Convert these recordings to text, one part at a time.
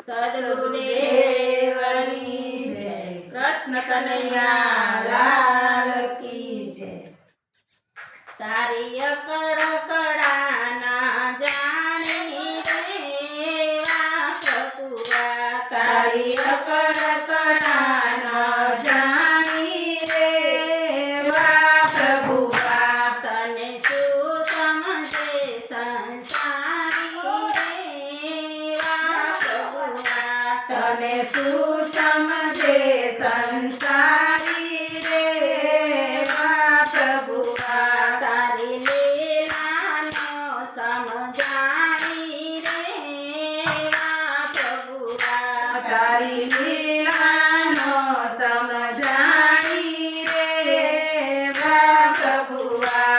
સદગુરુદેવની જય. કૃષ્ણ કનૈયા લાલ કી જય. તારી અકળ કળાના જાણી દેવા પ્રભુઆ, તારી અકળ કળાના જાણી દેવા પ્રભુઆ, તને શું સમજે સંસારી દેવા પ્રભુઆ, તને શું સમજે સંસારી દેવા પ્રભુઆ, તારી લીલાનો સમજાણી રેવા પ્રભુઆ, તારી લીલાનો સમજાણી રેવા પ્રભુઆ.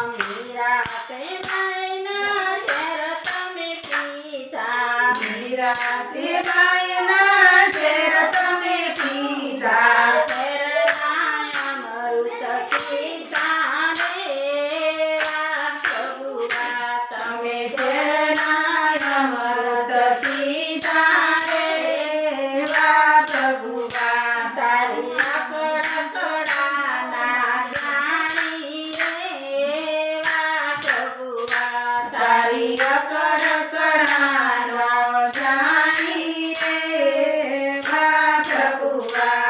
મીરા તે બાઈના ઝેર તમે પીધા, મીરા તે બાઈના ઝેર તમે પીધા, ઝેરના અમૃત પીધા રેવા પ્રભુઆ, તમે ઝેરના અમૃત પીધા રેવા પ્રભુઆ, તારી અકળ કળાના જાણી રેવા પ્રભુઆ, તારી અકળ કળાનો જાણી રેવા પ્રભુઆ.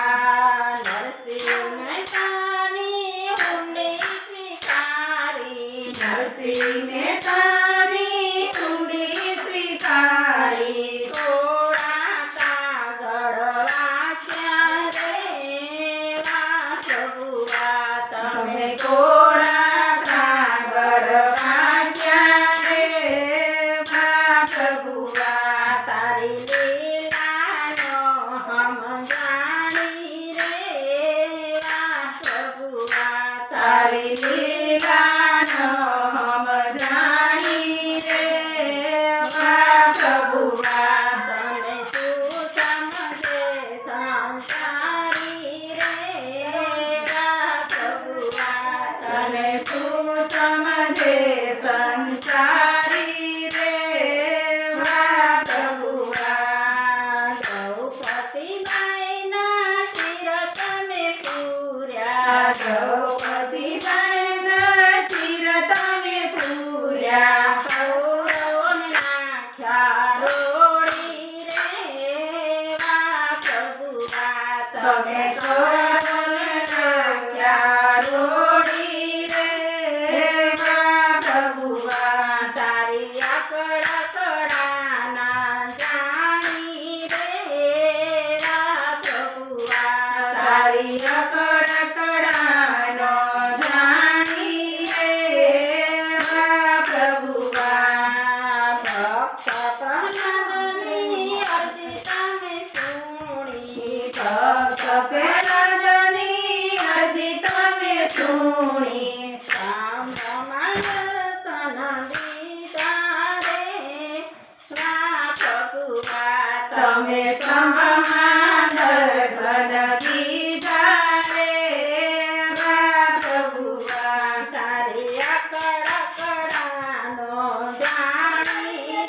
નરસિંહ મહેતાની ઊંડી સ્વીકારી, નરસિંહ મહેતાની ઊંડી સ્વીકારી, કોરા કાગળ વાંચ્યા રેવા પ્રભુઆ, તમે કોરા કાગળ વાંચ્યા રેવા પ્રભુઆ, તારી લીલાનો સમજાણી રેવા પ્રભુઆ, તારી લીલાનો સમજાણી રેવા પ્રભુઆ, તને શું સમજે સંસારી રેવા પ્રભુઆ, તને શું સમજે સંસારી રેવા પ્રભુઆ. દ્રૌપદીબાઈના શિર તમે પૂર્યા, દ્રૌપદીબાઈના શિર તમે પૂર્યા, કૌરવોને નાખ્યા રોળી રેવા પ્રભુઆ, તમે કૌરવોને નાખ્યા રોળી રેવા પ્રભુઆ, તારી અકળ કળાના જાણી રેવા પ્રભુઆ, તારી અકળ કળાનો જાણી રેવા પ્રભુઆ. ભક્ત પ્રહલાદની અરજી તમે સુણી, ભક્ત પ્રહલાદની અરજી તમે સુણી, રામ રમાના દીધા રેવા પ્રભુઆ, તમે બ્રહ્મા દર્શન દીધા રેવા પ્રભુઆ, તારી અકળ કળાનો જાણી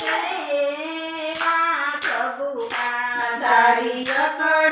રેવા પ્રભુઆ, તારી અકળ